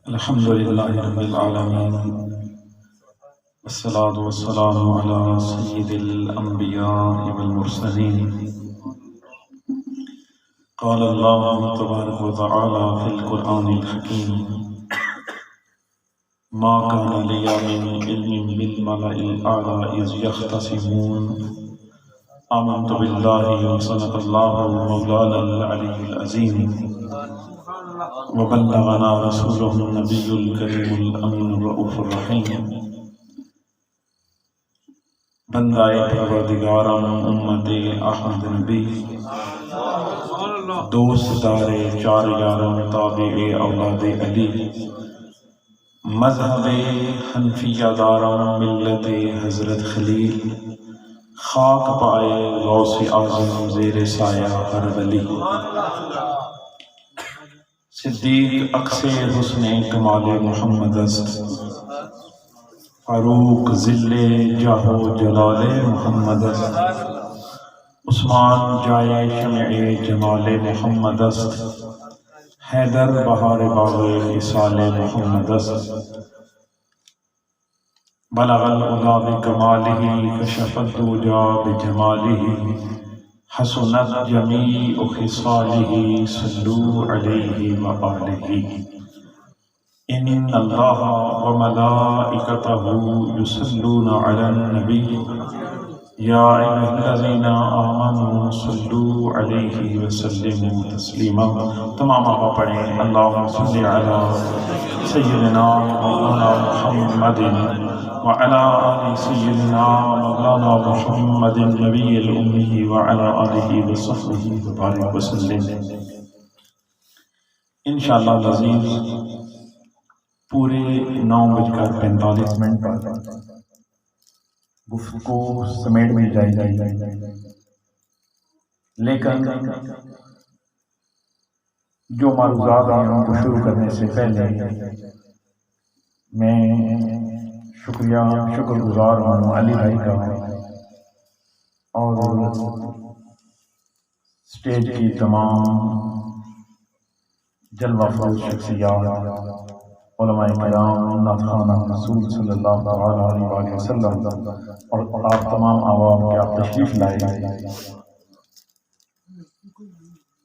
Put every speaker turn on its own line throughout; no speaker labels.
الحمد لله رب العالمين والصلاة والسلام على سيد الأنبياء والمرسلين. قال الله تبارك وتعالى في القرآن الحكيم: ما كان لي من علم بالملأ الأعلى إذ يختصمون آمنت بالله وصدق الله مولانا العلي العظيم وبلغنا رسوله النبي الكريم الأمين الرؤوف الرحيم. بندائے پروردگارم امت احمد نبی، دوست دار چار یارم تابع اولاد علی، مذہب حنفیہ دارم ملت حضرت خلیل، خاک پائے غوث اعظم زیر سایہ ہر ولی، صدیق اکس حسن کمال محمد است، فاروق ذل جاہ و جلال محمد است، عثمان جائے شمع جمال محمد است، حیدر بہار باغ خصال محمد است. بلغ العلا بکمالہ کشف الدجا بجمالہ، حسنت جمیع خصالہ صلوا علیہ وآلہ. ان اللہ وملائکتہ یصلون علی النبی یا ایھا الذین آمنوا صلوا علیہ وسلموا تسلیما. تمام آقا پڑھیں: اللہم صل علی سیدنا مولانا محمد وعلى آل سيدنا مولانا محمد النبي الأمي وعلى آله وصحبه وبارك وسلم. انشاءاللہ العزیز پورے 9:45 پر گفتگو سمیٹ میں جائے گی، لیکن جو معروضات ہیں ان کو شروع کرنے سے پہلے میں شکر گزار ہوں علی بھائی کا اور اسٹیج کی تمام جلوہ فروز شخصیات، علماء کرام، نعت خوانان رسول صلی اللہ علیہ وآلہ وسلم اور آپ تمام عوام کے آپ تشریف لائے.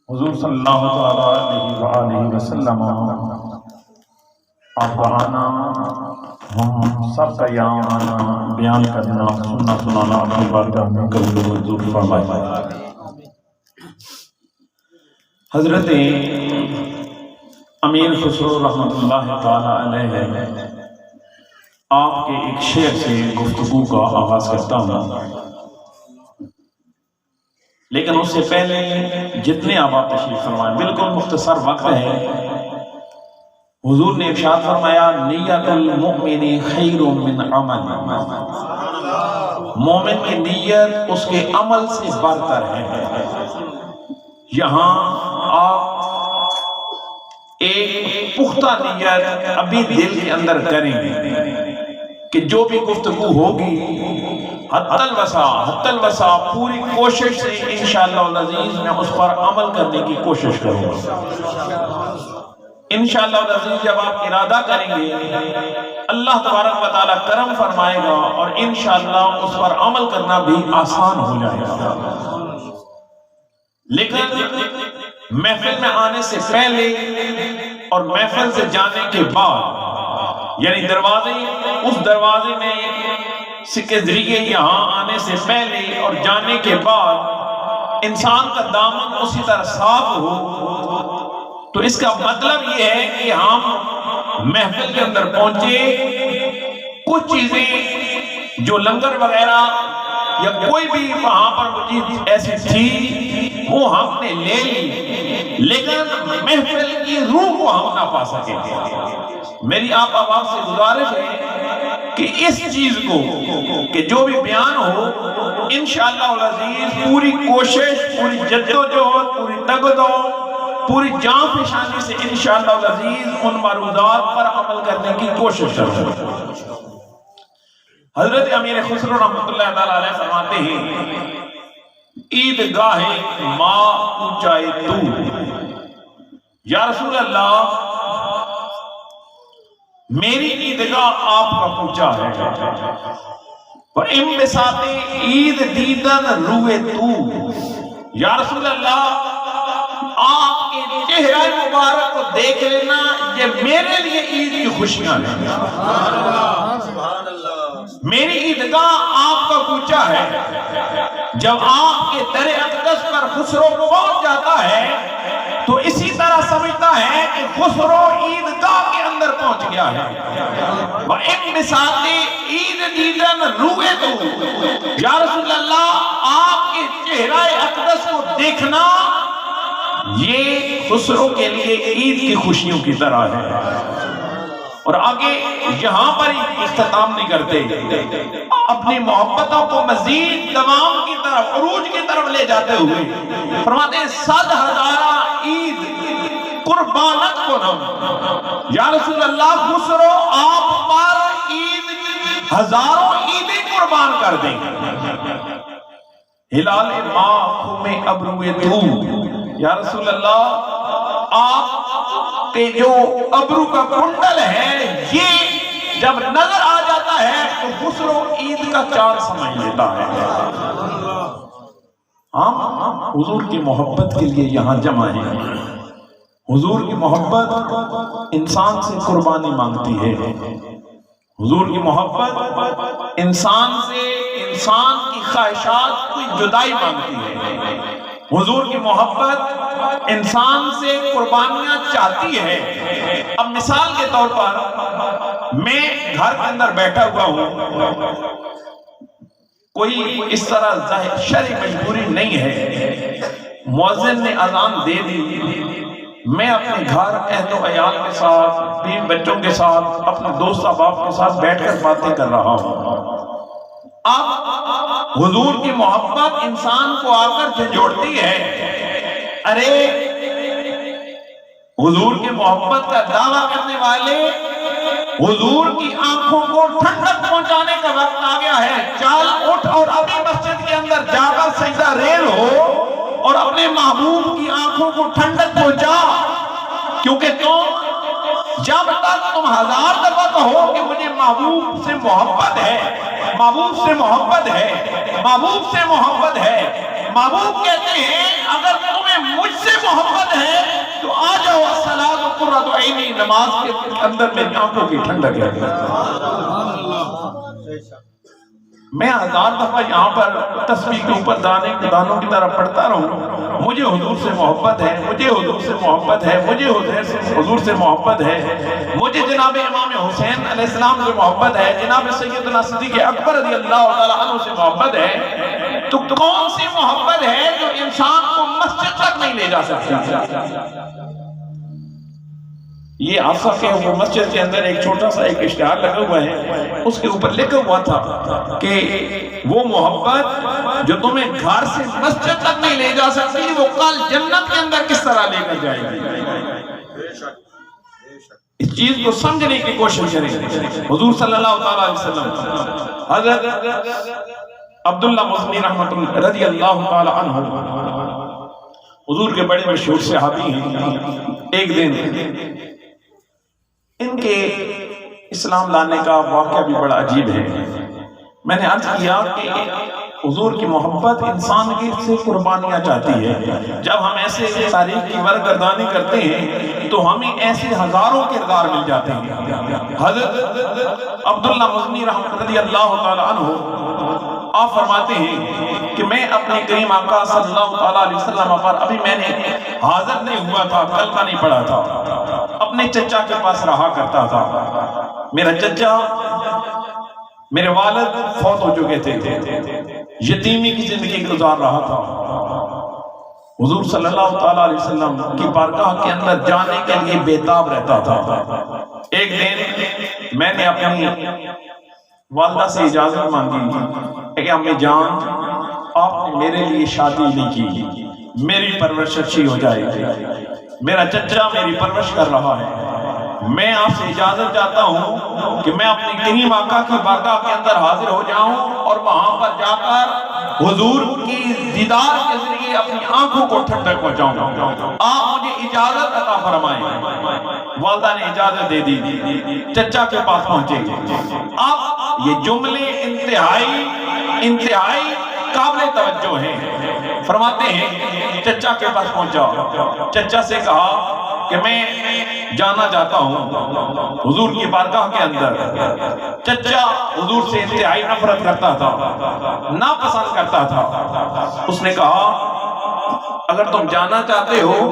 حضور صلی اللہ علیہ وآلہ وسلم آپ کا آنا، ہم سب کا یہاں آنا، بیان کرنا، سننا سنانا اپنی بارگاہ میں قبول و منظور فرمائے. حضرت امیر خسرو رحمۃ اللہ تعالی علیہ آپ کے ایک شعر سے گفتگو کا آغاز کرتا ہوں، لیکن اس سے پہلے جتنے آپ تشریف فرمائیں، بالکل مختصر وقت ہے. حضور نے ارشاد فرمایا: نیت المؤمن خیر من عمل، مومن کی نیت اس کے عمل سے برتر ہے. یہاں آپ ایک پختہ نیت ابھی دل کے اندر کریں کہ جو بھی گفتگو ہوگی حتی الوسع پوری کوشش سے انشاءاللہ العزیز میں اس پر عمل کرنے کی کوشش کروں گا. انشاءاللہ العزیز جب آپ ارادہ کریں گے اللہ تبارک و تعالی کرم فرمائے گا اور انشاءاللہ اس پر عمل کرنا بھی آسان ہو جائے گا. لیکن محفل میں آنے سے پہلے اور محفل سے جانے کے بعد، یعنی اس دروازے میں کے ذریعے یہاں آنے سے پہلے اور جانے کے بعد انسان کا دامن اسی طرح صاف ہو، تو اس کا مطلب یہ ہے کہ ہم محفل کے اندر پہنچے، کچھ چیزیں جو لنگر وغیرہ یا کوئی بھی وہاں پر چیز ایسی تھی وہ ہم نے لے لی، لیکن محفل کی روح کو ہم نہ پا سکیں. میری آپ آواز سے گزارش ہے کہ اس چیز کو کہ جو بھی بیان ہو انشاءاللہ العزیز پوری کوشش، پوری جدوجہد، پوری تگدو، پوری جان فشانی سے انشاءاللہ العزیز ان معروضات پر عمل کرنے کی کوشش کروں. حضرت امیر خسرو رحمۃ اللہ تعالی علیہ فرماتے ہیں عیدگاہ ماں اونچائے تو، یا رسول اللہ میری عیدگاہ آپ کا کوچا ہے، انبساط عید دیدن روئے تو، یا رسول اللہ آپ کے چہرہ مبارک کو دیکھ لینا یہ میرے لیے عید کی خوشیاں ہیں۔ میری عیدگاہ آپ کا کوچا ہے، جب آپ کے در اقدس پر خسرو پہنچ جاتا ہے تو اسی طرح سمجھتا ہے کہ خسرو عیدگاہ کے اندر پہنچ گیا ہے۔ وَإِنْبِسَاطِ عید دیدن روئے تو، یا رسول اللہ آپ کے چہرہ اقدس کو دیکھنا یہ خسرو کے لیے عید کی خوشیوں کی طرح ہے۔ اور آگے یہاں پر اختتام نہیں کرتے، اپنی محبتوں کو مزید دوام کی طرف، عروج کی طرف لے جاتے ہوئے فرماتے ہیں 100,000 عید قربانت کو نم، یا رسول اللہ خسرو آپ پر عید ہزاروں عیدیں قربان کر دیں۔ ہلال ماں خم ابروئے تو، یا رسول اللہ آپ کے جو ابرو کا کنڈل ہے یہ جب نظر آ جاتا ہے تو خسرو عید کا چاند سمجھ لیتا ہے۔ ہم حضور کی محبت کے لیے یہاں جمع ہیں۔ حضور کی محبت انسان سے قربانی مانگتی ہے، حضور کی محبت انسان سے انسان کی خواہشات کی جدائی مانگتی ہے، حضور کی محبت انسان سے قربانیاں چاہتی ہے۔ اب مثال کے طور پر میں گھر کے اندر بیٹھا ہوا ہوں، کوئی اس طرح شرعی مجبوری نہیں ہے، مؤذن نے اذان دے دی، میں اپنے گھر اہل و عیال کے ساتھ، بیوی بچوں کے ساتھ، اپنے دوست احباب کے ساتھ بیٹھ کر باتیں کر رہا ہوں۔ اب حضور کی محبت انسان کو آ کر جھنجھوڑتی ہے، ارے حضور کی محبت کا دعویٰ کرنے والے، حضور کی آنکھوں کو ٹھنڈک پہنچانے کا وقت آ گیا ہے، چال اٹھ اور ابھی مسجد کے اندر جا کر سجدہ ریل ہو اور اپنے محبوب کی آنکھوں کو ٹھنڈک پہنچا، کیونکہ تم جب تک تم 1000 دفعہ کہو کہ مجھے محبوب سے محبت ہے، محبوب سے محبت ہے، محبوب سے محبت ہے، محبوب کہتے ہیں اگر تمہیں مجھ سے محبت ہے تو آ جاؤ، الصلاۃ قرۃ عینی، نماز کے اندر میری آنکھوں کی ٹھنڈک ہے۔ میں 1000 دفعہ یہاں پر تسبیح کے اوپر دانوں کی طرح پڑھتا رہوں، مجھے حضور سے محبت ہے، مجھے حضور سے محبت ہے، مجھے حضور سے محبت ہے، مجھے جناب امام حسین علیہ السلام سے محبت ہے، جناب سیدنا صدیق اکبر رضی اللہ تعالیٰ عنہ سے محبت ہے، تو کون سی محبت ہے جو انسان کو مسجد تک نہیں لے جا سکتی؟ یہ آصف ہے، وہ مسجد کے اندر ایک چھوٹا سا ایک اشتہار لگا ہوا ہے، اس کے اوپر لکھا ہوا تھا کہ وہ محبت جو تمہیں گھر سے مسجد تک نہیں لے جا سکتی، وہ کل جنت کے اندر کس طرح لے کر جائے گی۔ اس چیز کو سمجھنے کی کوشش کریں۔ حضور صلی اللہ علیہ وسلم، حضرت عبداللہ مزنی رحمۃ رضی اللہ تعالی عنہ حضور کے بڑے مشہور صحابی ہیں۔ ایک دن ان کے اسلام لانے کا واقعہ بھی بڑا عجیب ہے۔ میں نے عرض کیا کہ حضور کی محبت انسان کی سے قربانیاں چاہتی ہے۔ جب ہم ایسے تاریخ کی ورگردانی کرتے ہیں تو ہمیں ایسے ہزاروں کردار مل جاتے ہیں۔ حضرت عبداللہ مزنی رحمۃ رضی اللہ تعالی عنہ آپ فرماتے ہیں کہ میں اپنے کریم آقا صلی اللہ علیہ وسلم پر ابھی میں نے حاضر نہیں ہوا تھا، کلمہ نہیں پڑھا تھا، اپنے چچا کے پاس رہا کرتا تھا۔ میرا چچا، میرے والد فوت ہو چکے تھے، یتیمی کی زندگی گزار رہا تھا۔ حضور صلی اللہ علیہ وسلم کی بارگاہ کے اندر جانے کے لیے بےتاب رہتا تھا۔ ایک دن میں نے اپنی والدہ سے اجازت مانگی کہ امی جان آپ نے میرے لیے شادی نہیں کی، میری پرورش اچھی ہو جائے گی، میرا چچا میری پرورش کر رہا ہے، میں آپ سے اجازت چاہتا ہوں کہ میں اپنے کریم آقا کی بارگاہ کے اندر حاضر ہو جاؤں اور وہاں پر جا کر حضور کی دیدار کے ذریعے اپنی آنکھوں کو ٹھنڈک پہنچاؤں. آپ مجھے اجازت عطا فرمائیں. والدہ نے اجازت دے دی. چچا کے پاس پہنچے. اب یہ جملے انتہائی قابل توجہ ہیں. فرماتے ہیں چچا کے پاس پہنچا. چچا سے کہا کہ میں جانا چاہتا ہوں حضور کی بارگاہ کے اندر. چچا حضور سے انتہائی نفرت کرتا تھا, ناپسند کرتا تھا. اس نے کہا اگر تم جانا چاہتے ہو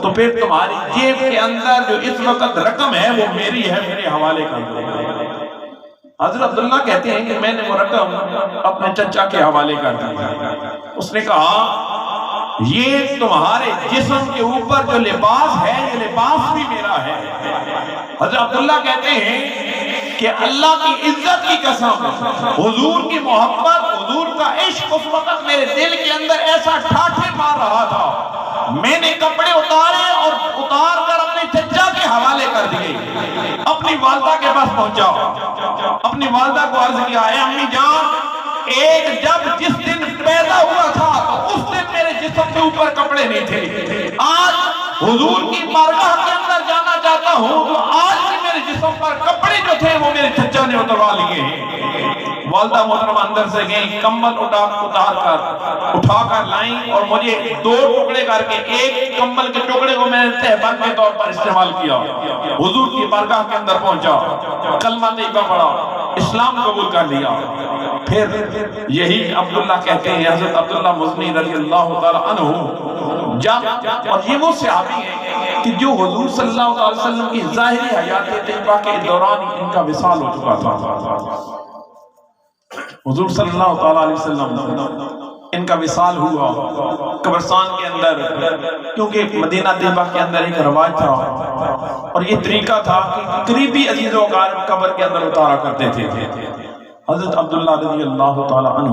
تو پھر تمہاری جیب کے اندر جو اس وقت رقم ہے وہ میری ہے, میرے حوالے کر دو. حضرت عبداللہ کہتے ہیں کہ میں نے وہ رقم اپنے چچا کے حوالے کر دی. اس نے کہا یہ تمہارے جسم کے اوپر جو لباس ہے یہ لباس بھی میرا ہے. حضرت عبداللہ کہتے ہیں کہ اللہ کی عزت کی قسم, حضور کی محبت, حضور کا عشق اس وقت میرے دل کے اندر ایسا ٹھاٹھے مار رہا تھا. میں نے کپڑے اتارے اور اتار کر اپنے چچا کے حوالے کر دیے. اپنی والدہ کے پاس پہنچا, اپنی والدہ کو عرض کیا اے امی جان, جس دن پیدا ہوا تھا تو اس دن میرے جسم کے اوپر کپڑے نہیں تھے. آج حضور کی بارگاہ کے اندر جانا چاہتا ہوں تو آج بھی میرے جسم پر کپڑے جو تھے وہ میرے چچا نے اتروا لیے ہیں. والدہ محترمہ اندر سے گئیں, کمبل اٹھا کر لائیں اور مجھے 2 ٹکڑے کر کے ایک کمبل کے ٹکڑے کو میں نے تہبند کے طور پر استعمال کیا. حضور کی بارگاہ کے اندر پہنچا, کلمہ طیبہ پڑھا, اسلام قبول کر لیا. پھر یہی عبداللہ کہتے ہیں, حضرت عبداللہ مزنی رضی اللہ تعالی عنہ جب, اور یہ وہ صحابی ہیں کہ جو حضور صلی اللہ علیہ وسلم کی ظاہری حیات طیبہ کے دوران ان کا وصال ہو چکا تھا. حضور صلی اللہ علیہ وسلم ان کا وصال ہوا قبرستان کے اندر, کیونکہ مدینہ طیبہ کے اندر ایک رواج تھا اور یہ طریقہ تھا کہ قریبی عزیز و اقارب قبر کے اندر اتارا کرتے تھے. حضرت عبداللہ رضی اللہ تعالی عنہ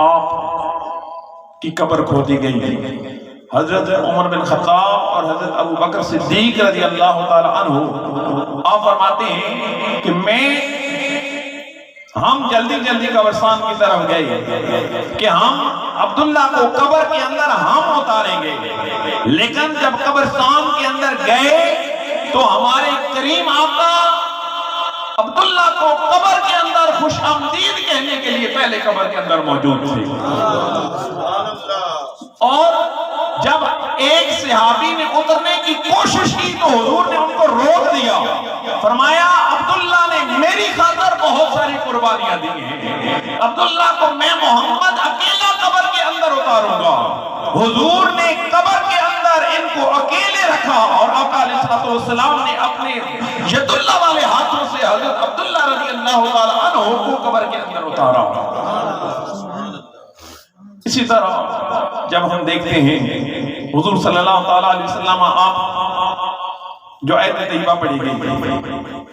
آپ کی قبر کھودی گئی. حضرت عمر بن خطاب اور حضرت ابو بکر صدیق رضی اللہ تعالی عنہ آپ فرماتے ہیں کہ ہم جلدی قبرستان کی طرف گئے کہ ہم عبداللہ کو قبر کے اندر ہم اتاریں گے. لیکن جب قبرستان کے اندر گئے تو ہمارے کریم آقا عبداللہ کو قبر کے اندر خوش آمدید کہنے کے لیے پہلے قبر کے اندر موجود تھے. اور جب ایک صحابی نے اترنے کی کوشش کی تو حضور نے ان کو روک دیا. فرمایا عبداللہ نے میری خاطر بہت ساری قربانیاں دی ہیں, عبداللہ کو میں محمد اکیلا قبر کے اندر اتاروں گا. حضور نے قبر کے اندر ان کو اکیلے رکھا اور آقا علیہ السلام نے اپنے ید اللہ والے ہاتھوں سے حضرت عبداللہ رضی اللہ تعالی عنہ کو قبر کے اندر اتارا. اسی طرح جب ہم دیکھتے ہیں حضور صلی اللہ تعالی علیہ وسلم آپ جو آیت طیبہ پڑھی گئی,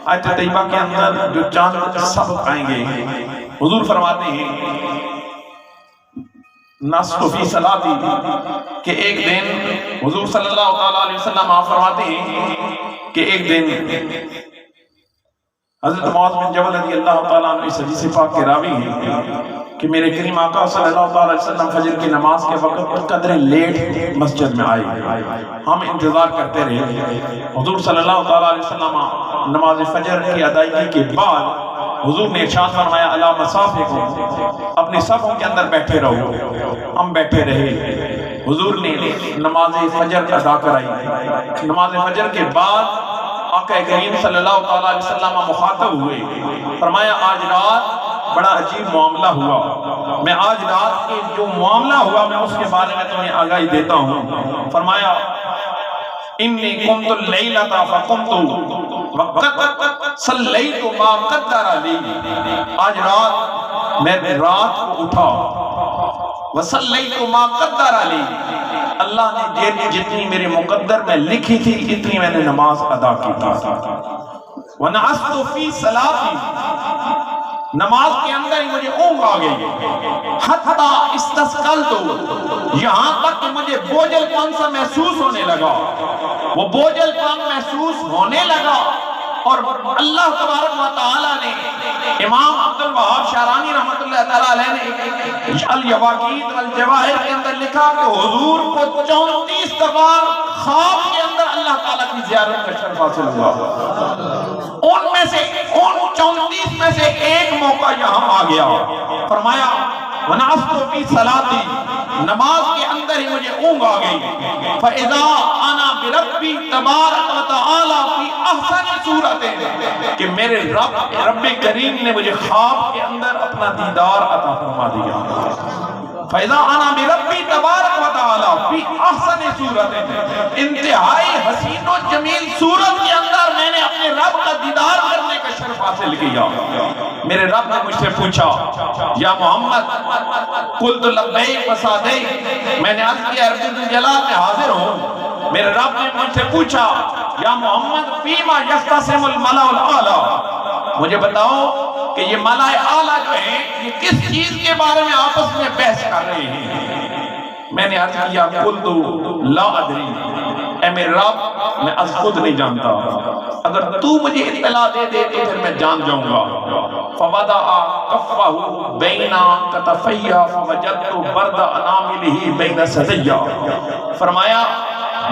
آیت طیبہ کے اندر جو چاند سبق آئیں گے, حضور فرماتے ہیں نصف فی صلاتی کہ ایک دن حضور صلی اللہ تعالی علیہ وسلم آپ فرماتے ہیں کہ ایک دن حضرت معاذ بن جبل رضی اللہ تعالیٰ عنہ اس حدیث پاک کے راوی ہیں کہ میرے کریم آقا صلی اللہ تعالیٰ علیہ وسلم فجر کی نماز کے وقت قدر لیٹ مسجد میں آئے. ہم انتظار کرتے رہے. حضور صلی اللہ تعالیٰ علیہ وسلم نماز فجر کی ادائیگی کے بعد حضور نے ارشاد فرمایا الا مصافکم, اپنی صفوں کے اندر بیٹھے رہو. ہم بیٹھے رہے. حضور نے نماز فجر ادا کرائی. نماز فجر کے بعد آقا کریم صلی اللہ تعالیٰ علیہ وسلم مخاطب ہوئے. فرمایا آج رات بڑا عجیب معاملہ ہوا. میں آج رات کے جو معاملہ ہوا میں اس کے بارے میں تمہیں آگاہی دیتا ہوں. فرمایا انی قمت اللیلۃ فقمت وقد صلیت ما قدر لی. آج رات میں رات کو اٹھا وصلیت ما قدر لی, اللہ نے جتنی میرے مقدر میں لکھی تھی اتنی میں نے نماز ادا کی تھی. ونعست فی صلاتی, نماز کے اندر ہی مجھے اونگ آ گئی. حتی استثقلت, یہاں تک کہ مجھے بوجھل کون سا محسوس ہونے لگا. وہ بوجھل پن محسوس ہونے لگا، اور اللہ تبارک و تعالی نے امام عبد الوہاب شعرانی رحمۃ اللہ تعالی علیہ نے الیواقیت والجواہر کے اندر لکھا کہ حضور کو 34 دفعہ خواب کے اندر اللہ تعالیٰ کی زیارت کا شرف حاصل ہوا۔ ان 34 میں سے ایک موقع یہاں آ گیا، فرمایا وَنَعَسْتُ فِي صَلَاتِي، نماز کے اندر ہی مجھے اونگ آ گئی، فَإِذَا أَنَا بِرَبِّي تَبَارَكَ وَتَعَالَى فِي أَحْسَنِ صُورَتٍ، کہ میرے رب کریم نے مجھے خواب کے اندر اپنا دیدار عطا فرما دیا۔ فَإِذَا أَنَا بِرَبِّي تَبَارَكَ وَتَعَالَى فِي أَحْسَنِ صُورَتٍ، انتہائی حسین و جمیل صورت کے اندر میں نے اپنے رب کا دیدار کرنے کا شرف حاصل کیا۔ میرے رب نے مجھ سے پوچھا یا محمد، قلت لبیک وصادیک، میں نے عرض کیا رب الجلال میں حاضر ہوں۔ میرے رب نے مجھ سے پوچھا یا محمد فیما یختصم الملأ الاعلی، مجھے بتاؤ کہ یہ ملأ اعلیٰ جو ہیں یہ کس چیز کے بارے میں آپس میں بحث کر رہے ہیں؟ میں نے عرض کیا قلت لا ادری، اے میرے رب میں از خود نہیں جانتا، اگر تو مجھے اطلاع دے دے تو پھر میں جان جاؤں گا۔ فوضع کفہ بین کتفی فوجدت برد اناملہ بین ثدی، فرمایا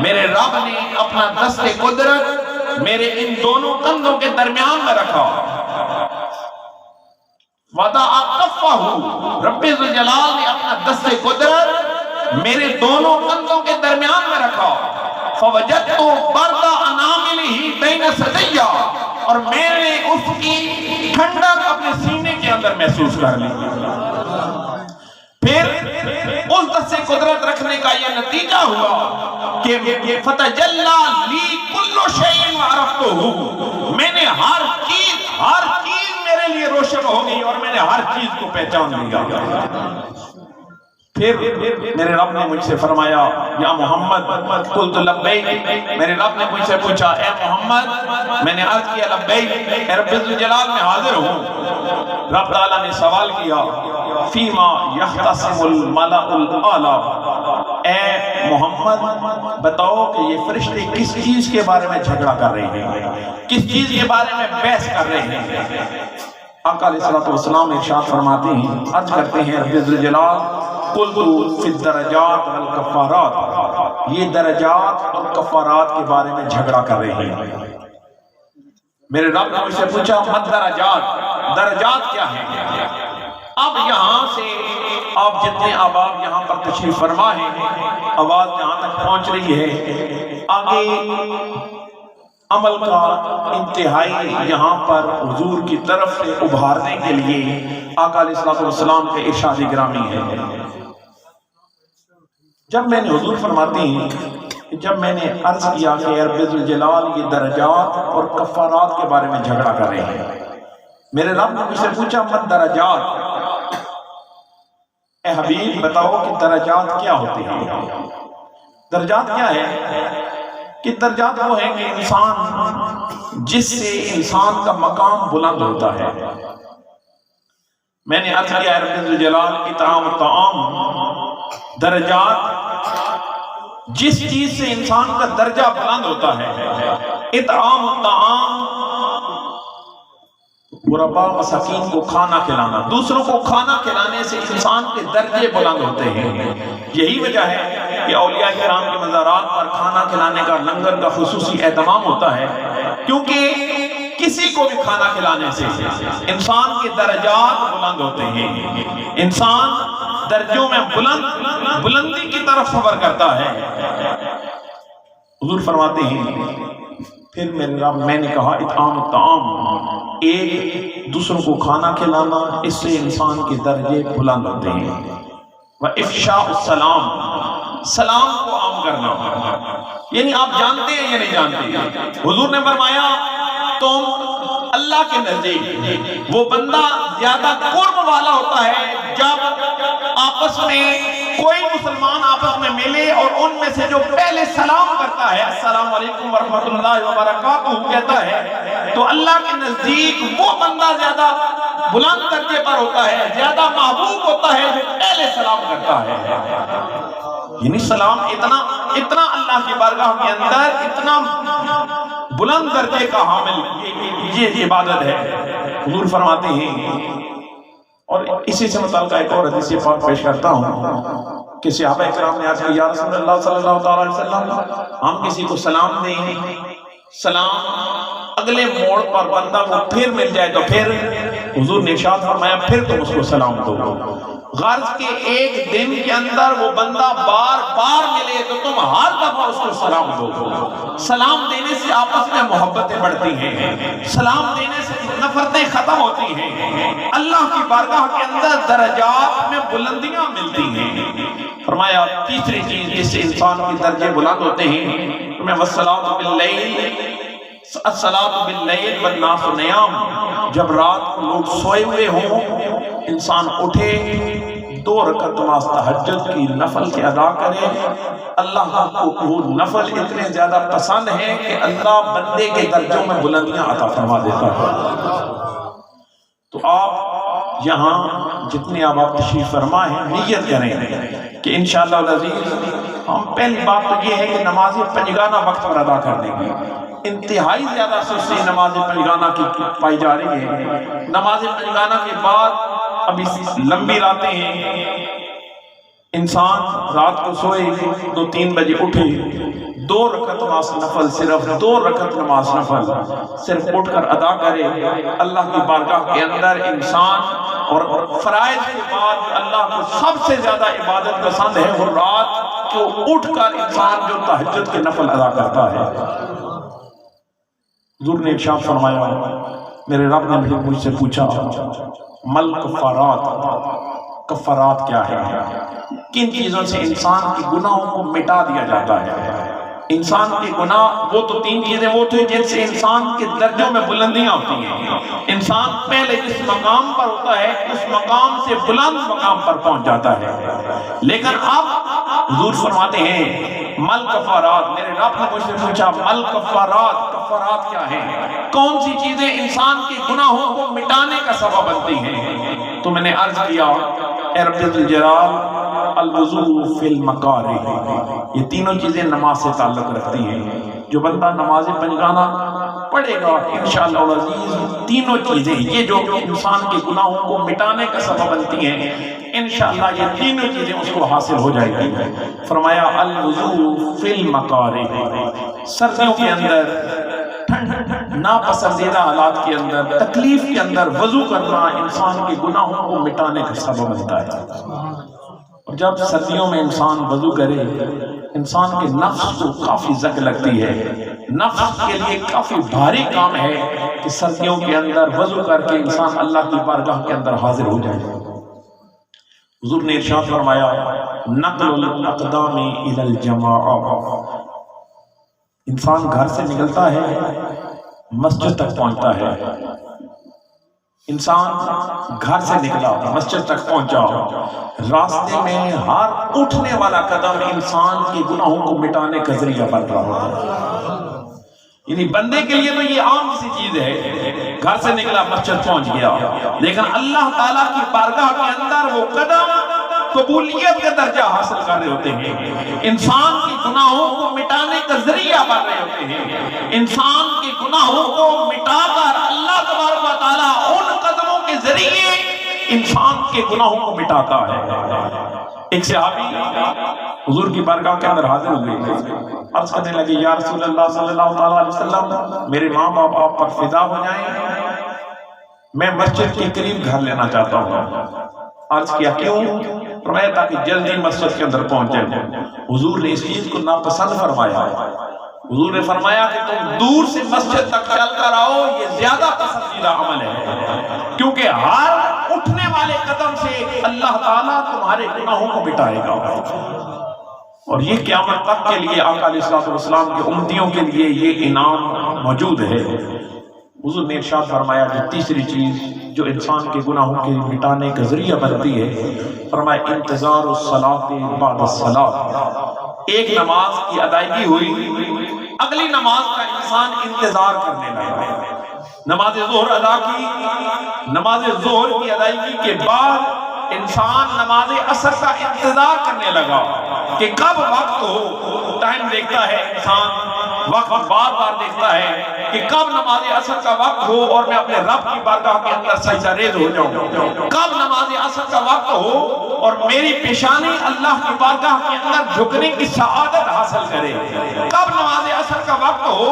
میرے رب نے اپنا دست قدرت میرے ان دونوں کندھوں کے درمیان میں رکھا۔ وضع کفہ، رب ذوالجلال نے اپنا دست قدرت میرے دونوں کندھوں کے درمیان میں رکھا۔ فوجدت برد اناملہ بین ثدی، اور میں نے اس کی ٹھنڈک اپنے سینے کے اندر محسوس کر لی۔ پھر اس دست قدرت رکھنے کا یہ نتیجہ ہوا کہ فتجلی لی کل شیء وعرفتہ، میں نے ہر چیز میرے لیے روشن ہو گئی اور میں نے ہر چیز کو پہچان لیا۔ پھر میرے رب نے مجھ سے فرمایا یا محمد، قلت لبیک، میرے رب نے مجھ سے پوچھا اے محمد، میں نے عرض کیا لبیک، اے رب الجلال میں حاضر ہوں۔ رب تعالیٰ نے سوال کیا فیما یختصم الملأ الاعلی، اے محمد بتاؤ کہ یہ فرشتے کس چیز کے بارے میں جھگڑا کر رہے ہیں، کس چیز کے بارے میں بحث کر رہے ہیں؟ آقا علیہ السلام ارشاد فرماتے ہیں، عرض کرتے ہیں رب الجلال قلت فی الدرجات والکفارات، یہ درجات اور کفارات کے بارے میں جھگڑا کر رہے ہیں۔ میرے رب نے مجھ سے پوچھا مد درجات، درجات کیا ہیں؟ اب یہاں سے آپ جتنے احباب یہاں پر تشریف فرما ہیں، آواز جہاں تک پہنچ رہی ہے، آگے عمل کا انتہائی یہاں پر حضور کی طرف سے ابھارنے کے لیے آقا علیہ السلام کے ارشاد گرامی ہے۔ جب میں نے حضور فرماتے ہیں کہ جب میں نے عرض کیا کہ رب الجلال یہ درجات اور کفارات کے بارے میں جھگڑا کر رہے ہیں، میرے رب نے مجھ سے پوچھا مت درجات، اے حبیب بتاؤ کہ درجات کیا ہوتے ہیں؟ درجات کیا ہے؟ کہ درجات وہ ہیں کہ انسان جس سے انسان کا مقام بلند ہوتا ہے۔ میں نے عرض کیا رب الجلال اطعام الطعام، درجات جس چیز سے انسان کا درجہ بلند ہوتا ہے۔ اطعام الطعام، غرباء مساکین کو کھانا کھلانا، دوسروں کو کھانا کھلانے سے انسان کے درجے بلند ہوتے ہیں۔ یہی وجہ ہے کہ اولیاء کرام کے مزارات پر کھانا کھلانے کا لنگر کا خصوصی اہتمام ہوتا ہے، کیونکہ کسی کو بھی کھانا کھلانے سے انسان کے درجات بلند ہوتے ہیں، انسان درجوں میں بلندی کی طرف سفر کرتا ہے۔ حضور فرماتے ہیں پھر میں نے کہا اطعام الطعام، ایک دوسروں کو کھانا کھلانا، اس سے انسان کے درجے بلند ہوتے ہیں۔ وَإِفْشَاءُ السَّلَامِ، سلام کو عام کرنا، یعنی آپ جانتے ہیں یا نہیں جانتے؟ حضور نے فرمایا تم اللہ کے نزدیک وہ بندہ زیادہ قرب والا ہوتا ہے جب آپس میں کوئی مسلمان آپس میں ملے اور ان میں سے جو پہلے سلام کرتا ہے السلام علیکم ورحمۃ اللہ وبرکاتہ کہتا ہے، تو اللہ کے نزدیک وہ بندہ زیادہ بلند درجے پر ہوتا ہے، زیادہ محبوب ہوتا ہے جو پہلے سلام کرتا ہے۔ یعنی سلام اتنا اللہ کی بارگاہ کے اندر اتنا بلند درجے کا حامل یہ عبادت ہے. حضور فرماتے ہیں، اور اسی سے متعلقہ ایک اور حدیث پاک پیش کرتا ہوں کہ صحابہ کرام نے عرض کیا یا رسول اللہ صلی اللہ علیہ وسلم، ہم کسی کو سلام دیں، سلام اگلے موڑ پر بندہ وہ پھر مل جائے تو پھر؟ حضور نے ارشاد فرمایا پھر تم اس کو سلام دو. غرض کے ایک دن کے اندر وہ بندہ بار بار ملے تو تم ہر دفعہ اس کو سلام دو. سلام دینے سے آپس میں محبتیں بڑھتی ہیں، سلام دینے سے نفرتیں ختم ہوتی ہیں، اللہ کی بارگاہ کے اندر درجات میں بلندیاں ملتی ہیں. فرمایا تیسری چیز جس سے انسان کے درجے بلند ہوتے ہیں، وَالصَّلَاةُ بِاللَّيْلِ الصلاۃ باللیل والناس نیام، جب رات کو لوگ سوئے ہوئے ہوں انسان اٹھے 2 رکعت نماز تہجد کی نفل کے ادا کرے. اللہ کو وہ نفل اتنے زیادہ پسند ہے کہ اللہ بندے کے درجوں میں بلندیاں عطا فرما دیتا ہے. تو آپ یہاں جتنے آپ تشریف فرما ہیں نیت کریں کہ انشاءاللہ العزیز ہم پہلی بات تو یہ ہے کہ نماز پنجگانہ وقت پر ادا کر دیں گے. انتہائی زیادہ سستی نماز پنجگانہ کی پائی جا رہی ہے. نماز پنجگانہ کے بعد ابھی لمبی راتیں ہیں، انسان رات کو سوئے 2-3 بجے اٹھے 2 رکعت نماز نفل، صرف 2 رکعت نماز نفل صرف اٹھ کر ادا کرے. اللہ کی بارگاہ کے اندر انسان اور فرائض کے بعد اللہ کو سب سے زیادہ عبادت پسند ہے وہ رات کو اٹھ کر انسان جو تہجد کے نفل ادا کرتا ہے. حضور نے ارشاد فرمایا، میرے رب نے مجھ سے پوچھا مل کفارات کیا ہے، کن چیزوں سے انسان کے گناہوں کو مٹا دیا جاتا ہے. انسان کے گناہ وہ تو 3 چیزیں وہ تھے جن سے انسان کے درجوں میں بلندیاں ہوتی ہیں. انسان پہلے جس مقام پر ہوتا ہے اس مقام سے بلند مقام پر پہنچ جاتا ہے. لیکن اب حضور فرماتے ہیں مل کفارات، میرے رب نے مجھ سے پوچھا مل کفارات کیا ہیں، کون سی چیزیں انسان کے گناہوں کو مٹانے کا سبب بنتی ہیں. تو میں نے عرض کیا اے رب الجلال الوضوء فی المکارہ، یہ تینوں چیزیں نماز سے تعلق رکھتی ہیں. جو بندہ نماز پنجگانہ پڑھے گا انشاءاللہ العزیز تینوں چیزیں یہ جو انسان کے گناہوں کو مٹانے کا سبب بنتی ہیں انشاءاللہ یہ تینوں چیزیں اس کو حاصل ہو جائے گی. فرمایا الوضوء فی المکارہ، سردیوں کے اندر ناپسندیدہ حالات کے اندر تکلیف کے اندر وضو کرنا انسان کے گناہوں کو مٹانے کا سبب بنتا ہے. اور جب سردیوں میں انسان وضو کرے انسان کے نفس کو کافی زنگ لگتی ہے، نفس کے لیے کافی بھاری کام ہے کہ سردیوں کے اندر وضو کر کے انسان اللہ کی بارگاہ کے اندر حاضر ہو جائے. حضور نے ارشاد فرمایا نقل الاقدام الی الجماعہ، انسان گھر سے نکلتا ہے مسجد تک پہنچتا ہے. انسان گھر سے نکلا مسجد تک پہنچا، راستے میں ہر اٹھنے والا قدم انسان کے گناہوں کو مٹانے کا ذریعہ بن رہا ہوتا ہے. یعنی بندے کے لیے تو یہ عام سی چیز ہے، گھر سے نکلا مسجد پہنچ گیا، لیکن اللہ تعالیٰ کی بارگاہ کے اندر وہ قدم قبولیت کا درجہ حاصل کر رہے ہوتے ہیں، انسان کے گناہوں کو مٹانے کا ذریعہ بن رہے ہوتے ہیں. انسان کے گناہوں کو مٹا کر اللہ تبارک و تعالیٰ ان قدموں کے ذریعے انسان کے گناہوں کو مٹاتا ہے. ایک صحابی حضور کی بارگاہ کے اندر حاضر ہوئے، عرض کرنے لگے یا رسول اللہ صلی اللہ علیہ وسلم میرے ماں باپ آپ پر فدا ہو جائیں، میں مسجد کے قریب گھر لینا چاہتا ہوں. عرض کیا کیوں؟ فرمایا تاکہ جلدی مسجد کے اندر پہنچ جائے. حضور نے اس چیز کو ناپسند فرمایا. حضور نے فرمایا کہ تم دور سے مسجد تک چل کر آؤ، یہ زیادہ پسندیدہ عمل ہے، کیونکہ ہر اٹھنے والے قدم سے اللہ تعالیٰ تمہارے گناہوں کو مٹائے گا. اور یہ قیامت تک کے لیے آقا علیہ الصلوۃ والسلام کے امتیوں کے لیے یہ انعام موجود ہے. حضور نے ارشاد فرمایا جو تیسری چیز جو انسان کے گناہوں کے مٹانے کا ذریعہ بنتی ہے، فرمایا انتظار الصلاۃ بعد الصلاۃ، ایک نماز کی ادائیگی ہوئی اگلی نماز کا انسان انتظار کرنے لگا. نماز ظہر ادا کی، نماز ظہر کی ادائیگی کے بعد انسان نماز عصر کا انتظار کرنے لگا کہ کب وقت ہو. ٹائم دیکھتا ہے انسان، وقت بار بار دیکھتا ہے کہ کب نماز عصر کا وقت ہو اور میں اپنے رب کی بارگاہ کے اندر سجدہ ریز ہو جاؤں. کب نماز عصر کا وقت ہو اور میری پیشانی اللہ کی بارگاہ کے اندر جھکنے کی سعادت حاصل کرے. کب نماز عصر کا وقت ہو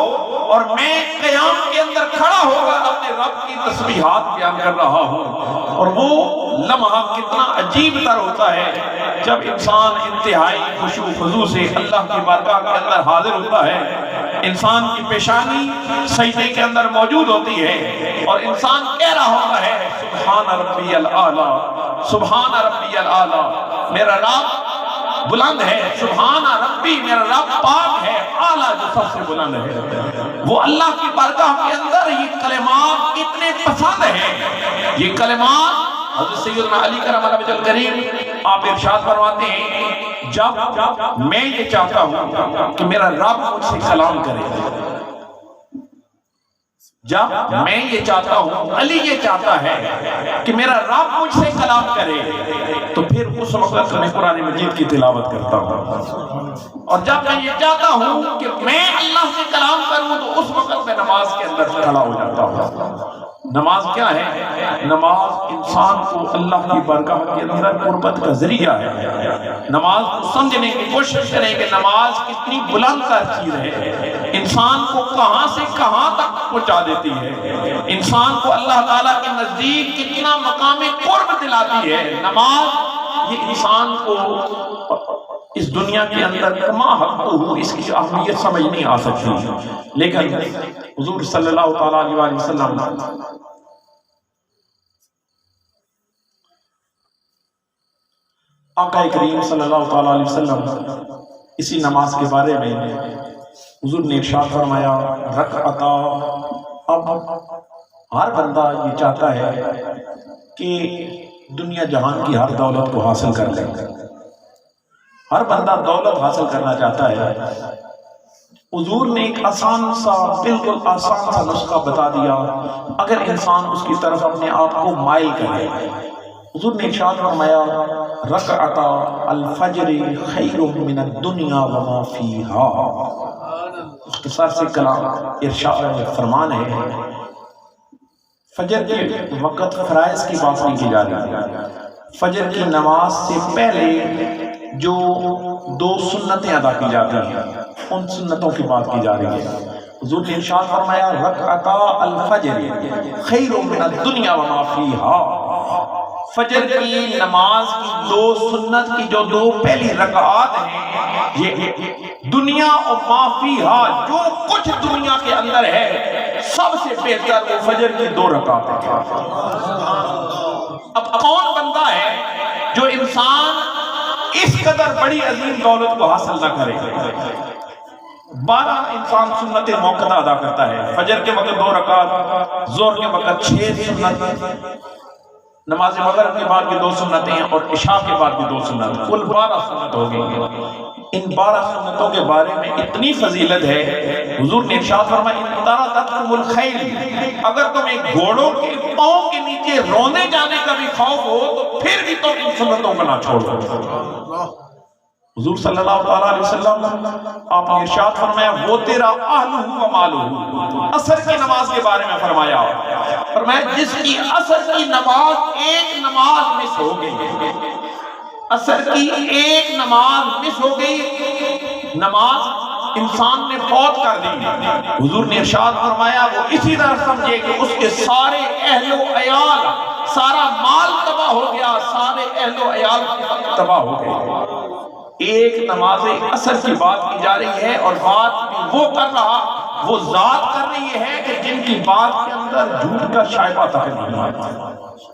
اور میں قیام کے اندر کھڑا ہو کر اپنے رب کی تسبیحات بیان کر رہا ہوں. اور وہ لمحہ کتنا عجیب تر ہوتا ہے جب انسان انتہائی خشوع و خضوع سے اللہ کی بارگاہ کے اندر حاضر ہوتا ہے. انسان کی پیشانی سجدے کے اندر موجود ہوتی ہے اور انسان کہہ رہا ہوتا ہے سبحان ربی الاعلی، سبحان ربی الاعلی، میرا رب بلند ہے، سبحان ربی، میرا رب پاک ہے، اعلیٰ جو سب سے بلند ہے. وہ اللہ کی بارگاہ کے اندر یہ کلمات اتنے پسند ہیں. یہ کلمات حضرت سیدنا علی کرم اللہ وجہ الکریم آپ ارشاد فرماتے ہیں جب میں یہ چاہتا ہوں کہ میرا رب مجھ سے کلام کرے، جب میں یہ چاہتا ہوں، علی یہ چاہتا ہے کہ میرا رب مجھ سے کلام کرے، تو پھر اس وقت میں قرآن مجید کی تلاوت کرتا ہوں. اور جب میں یہ چاہتا ہوں کہ میں اللہ سے کلام کروں تو اس وقت میں نماز کے اندر کھڑا ہو جاتا ہوں. نماز کیا ہے؟ نماز انسان کو اللہ کی بارگاہ کے اندر قربت کا ذریعہ ہے. نماز کو سمجھنے کی کوشش کریں کہ نماز کتنی بلند تر چیز ہے، انسان کو کہاں سے کہاں تک پہنچا دیتی ہے، انسان کو اللہ تعالیٰ کے نزدیک کتنا مقام قرب دلاتی ہے. نماز یہ انسان کو اس دنیا کے اندر کما حق ہو اس کی اہمیت سمجھ نہیں آ سکتی. لیکن حضور صلی اللہ تعالیٰ علیہ وسلم آقا کریم صلی اللہ تعالیٰ علیہ وسلم اسی نماز کے بارے میں حضور نے ارشاد فرمایا رکعتا. اب ہر بندہ یہ چاہتا ہے کہ دنیا جہان کی ہر دولت کو حاصل کر لے. ہر بندہ دولت حاصل کرنا چاہتا ہے. حضور نے ایک آسان سا، بالکل آسان سا نسخہ بتا دیا اگر انسان اس کی طرف اپنے آپ کو مائل کرے. حضور نے ارشاد فرمایا رکعتا الفجر خیر من الدنیا وما فیہا. اختصار سے کلام ارشاد فرمان ہے. فجر کے وقت فرائض کی بات نہیں کی جا رہی، فجر کی نماز سے پہلے جو دو سنتیں ادا کی جاتی ہیں ان سنتوں کی بات کی جا رہی ہے. حضور نے ارشاد فرمایا رکعتا الفجر خیر من الدنیا وما فیہا. فجر کی نماز کی دو سنت کی جو دو پہلی رکعات ہیں یہ دنیا اور ما فیہا، جو کچھ دنیا کے اندر ہے سب سے بہتر وہ فجر کی دو رکعات ہیں. اب کون بندہ ہے جو انسان اس قدر بڑی عظیم دولت کو حاصل نہ کرے؟ 12 انسان سنت موقعہ ادا کرتا ہے. فجر کے وقت 2 رکعت، ظہر کے وقت 6 سنت، نماز مغرب کے بعد بھی 2 سنتیں اور عشاء کے بعد بھی 2 سنت، کل 12 سنت ہو گئی. ان 12 سنتوں کے بارے میں اتنی فضیلت ہے. حضور نے ارشاد فرمایا ان طارتکم الخیل، اگر تمہیں گھوڑوں کے پاؤں کے نیچے رونے جانے کا بھی خوف ہو تو پھر بھی تم ان سنتوں کو نہ چھوڑو. حضور صلی اللہ علیہ وسلم آپ نے ارشاد فرمایا وہ تیرا اہلہ و مالہ. عصر کی نماز کے بارے میں فرمایا جس کی عصر کی نماز ایک نماز مس ہو گئی، عصر کی ایک نماز مس ہو گئی، نماز انسان نے فوت کر دی. حضور نے ارشاد فرمایا وہ اسی طرح سمجھے کہ اس کے سارے اہل و عیال، سارا مال تباہ ہو گیا، سارے اہل و عیال تباہ ہو گئے. ایک نماز عصر کی بات کی جا رہی ہے اور بات وہ کر رہا، وہ ذات کر رہی ہے کہ جن کی بات کے اندر جھوٹ کا شائبہ تک نہیں آتا.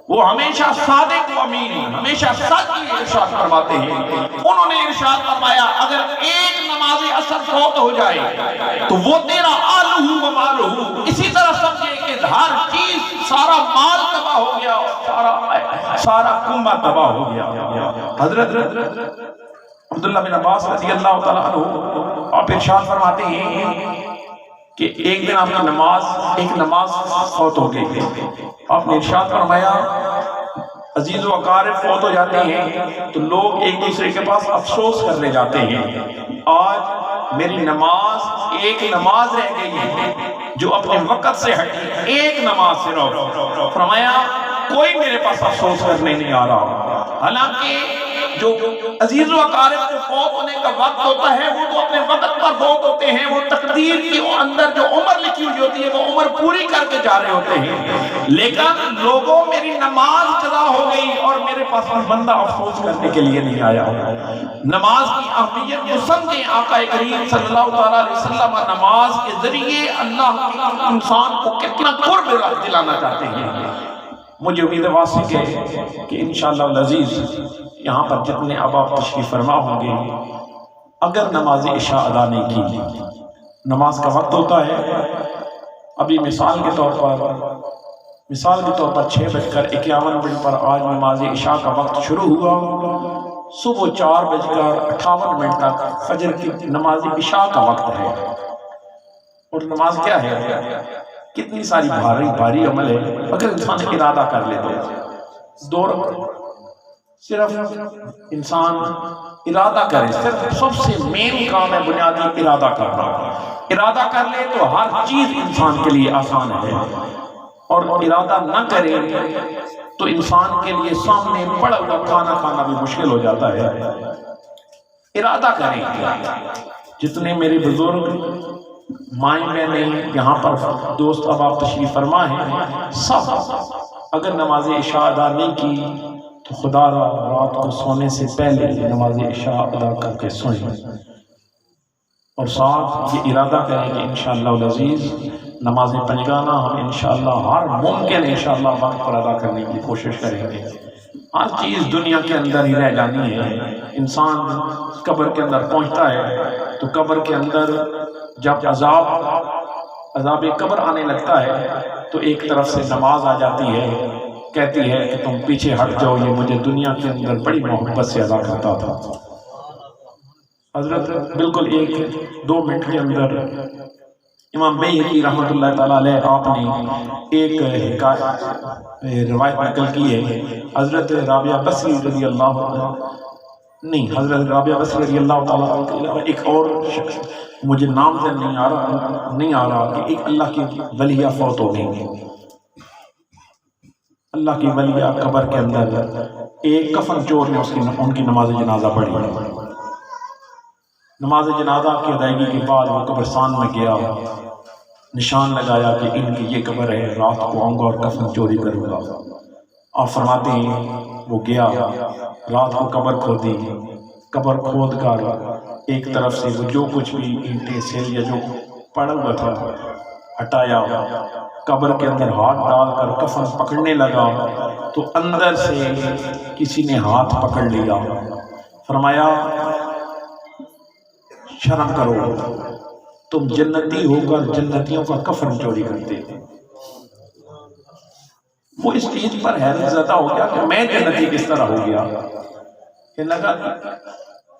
وہ ہمیشہ صادق و امین، ہمیشہ سچ کی ارشاد فرماتے ہیں. انہوں نے ارشاد فرمایا اگر ایک نماز عصر فوت ہو جائے تو وہ تیرا آلہ و مالہ، اسی طرح سمجھے کہ ہر چیز، سارا مال تباہ ہو گیا، سارا کنبہ تباہ ہو گیا. حضرت عبداللہ بن عباس رضی اللہ تعالیٰ عنہ آپ ارشاد فرماتے ہیں کہ ایک دن آپ کی ایک نماز فوت ہو گئی. آپ نے ارشاد فرمایا عزیز و اقارب فوت ہو جاتے ہیں تو لوگ ایک دوسرے کے پاس افسوس کرنے جاتے ہیں، آج میری نماز ایک نماز رہ گئی ہے جو اپنے وقت سے ہٹی، ایک نماز صرف۔ فرمایا کوئی میرے پاس افسوس کرنے نہیں آ رہا۔ حالانکہ جو عزیز و اقارب کو فوت ہونے کا وقت ہوتا ہے وہ تو اپنے وقت پر فوت ہوتے ہیں، وہ تقدیر کے اندر جو عمر لکھی ہوئی ہوتی ہے وہ عمر پوری کر کے جا رہے ہوتے ہیں، لیکن لوگوں میری نماز قضا ہو گئی اور میرے پاس بندہ افسوس کرنے کے لیے نہیں آیا۔ نماز کی اہمیت کو سمجھیں، آقا کریم صلی اللہ علیہ وسلم نماز کے ذریعے اللہ کے انسان کو کتنا قرب دلانا چاہتے ہیں۔ مجھے امید واثق ہے کہ انشاءاللہ العزیز یہاں پر جتنے احباب تشریف فرما ہوں گے، اگر نماز عشاء ادا نہیں کی، نماز کا وقت ہوتا ہے، ابھی مثال کے طور پر 6:51 پر آج نماز عشاء کا وقت شروع ہوا، صبح 4:58 تک فجر کی نماز عشاء کا وقت ہے۔ اور نماز کیا ہے؟ کتنی ساری بھاری عمل ہے، اگر انسان ارادہ کر لے تو صرف انسان ارادہ کرے، صرف سب سے مین کام ہے بنیادی ارادہ کرنا۔ ارادہ کر لے تو ہر چیز انسان کے لیے آسان ہے، اور ارادہ نہ کرے تو انسان کے لیے سامنے پڑا ہوا کھانا کھانا بھی مشکل ہو جاتا ہے۔ ارادہ کریں، جتنے میرے بزرگ مائیں بہنیں یہاں پر دوست احباب تشریف فرما ہیں، سب اگر نماز عشاء ادا نہیں کی تو خدا رات کو سونے سے پہلے نماز عشاء ادا کر کے سوئیں، اور ساتھ یہ ارادہ کریں کہ انشاءاللہ العزیز نماز پنجگانہ ہم انشاءاللہ ہر ممکن انشاءاللہ وقت پر ادا کرنے کی کوشش کریں گے۔ ہر چیز دنیا کے اندر ہی رہ جانی ہے۔ انسان قبر کے اندر پہنچتا ہے تو قبر کے اندر جب عذاب قبر آنے لگتا ہے تو ایک طرف سے نماز آ جاتی ہے، کہتی ہے کہ تم پیچھے ہٹ جاؤ، یہ مجھے دنیا کے اندر بڑی محبت سے ادا کرتا تھا۔ حضرت بالکل 1-2 منٹ کے اندر امام بیہقی رحمۃ اللہ تعالیٰ علیہ آپ نے ایک روایت نقل کی ہے، حضرت رابعہ بصری رضی اللہ حضرت رابعہ بصری رضی اللہ تعالیٰ ایک اور شخص، مجھے نام نہیں آ رہا کہ ایک اللہ کی ولیہ فوت ہو گئی، اللہ کی ولیہ قبر کے اندر ایک کفن چور نے ان کی نماز جنازہ پڑھی۔ نماز جنازہ کی ادائیگی کے بعد وہ قبرستان میں گیا، نشان لگایا کہ ان کی یہ قبر ہے، رات کو آؤں گا اور کفن چوری کروں گا۔ آپ فرماتے ہیں وہ گیا، رات کو قبر کھودی، قبر کھود کر ایک طرف سے وہ جو کچھ بھی اینٹیں سیل یا جو پڑا ہوا تھا ہٹایا، قبر کے اندر ہاتھ ڈال کر کفن پکڑنے لگا تو اندر سے کسی نے ہاتھ پکڑ لیا، فرمایا شرم کرو، تم جنتی ہو کر جنتیوں کا کفن چوری کرتے۔ وہ اس چیز پر حیرت زدہ ہو گیا کہ میں جنتی کس طرح ہو گیا۔ کہ لگا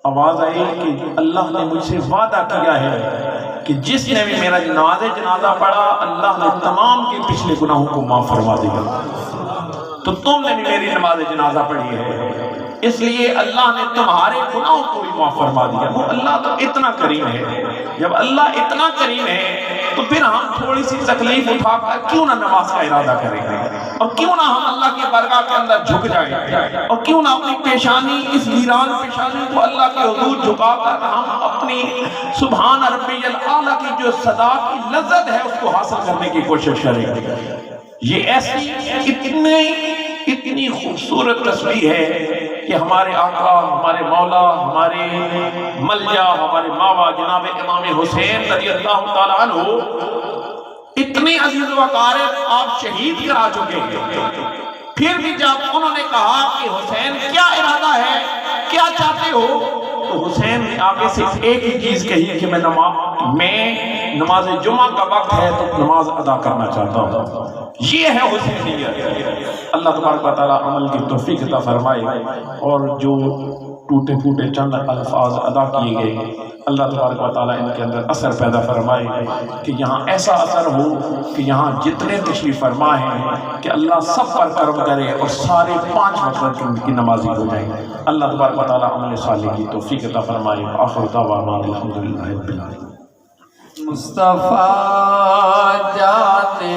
آواز آئی کہ اللہ نے مجھ سے وعدہ کیا ہے کہ جس نے بھی میرا جنازہ پڑھا اللہ نے تمام کے پچھلے گناہوں کو معاف فرما دیا، تو تم نے بھی میری نماز جنازہ پڑھی ہے، اس لیے اللہ نے تمہارے گناہوں کو بھی معاف فرما دیا۔ وہ اللہ تو اتنا کریم ہے، جب اللہ اتنا کریم ہے تو پھر ہم تھوڑی سی تکلیف اٹھا کر کیوں نہ نماز کا ارادہ کریں گے، اور کیوں نہ ہم اللہ کی بارگاہ کے اندر جھک جائیں، اور کیوں نہ اپنی پیشانی، اس ویران پیشانی کو اللہ کے حضور جھکا کر ہم اپنی سبحان ربی الاعلیٰ کی جو صدا کی لذت ہے اس کو حاصل کرنے کی کوشش کریں گے۔ یہ ایسی اتنی خوبصورت تصویر ہے کہ ہمارے آقا، ہمارے مولا، ہمارے ملجا، ہمارے ماوا جناب امام حسین رضی اللہ تعالیٰ عنہ اتنے عزیز و اقارب آپ شہید کرا چکے ہیں، پھر بھی جب انہوں نے کہا کہ حسین کیا ارادہ ہے، کیا چاہتے ہو، تو حسین نے آگے سے ایک ہی چیز کہی کہ میں نماز جمعہ کا وقت ہے تو نماز ادا کرنا چاہتا ہوں۔ یہ ہے حسینیت۔ اللہ تبارک و تعالیٰ عمل کی توفیق عطا فرمائے، اور جو ٹوٹے پھوٹے چند الفاظ ادا کیے گئے، اللہ تبارک و تعالیٰ ان کے اندر اثر پیدا فرمائے کہ یہاں ایسا اثر ہو کہ یہاں جتنے تشریف فرما ہیں کہ اللہ سب پر کرم کرے اور سارے 5 وقت کی نمازی ہو جائیں۔ اللہ تبارک و تعالیٰ عمل صالح کی توفیق عطا فرمائے۔ آخر دعوانا الحمدللہ رب العالمین۔
مصطفیٰ جاتے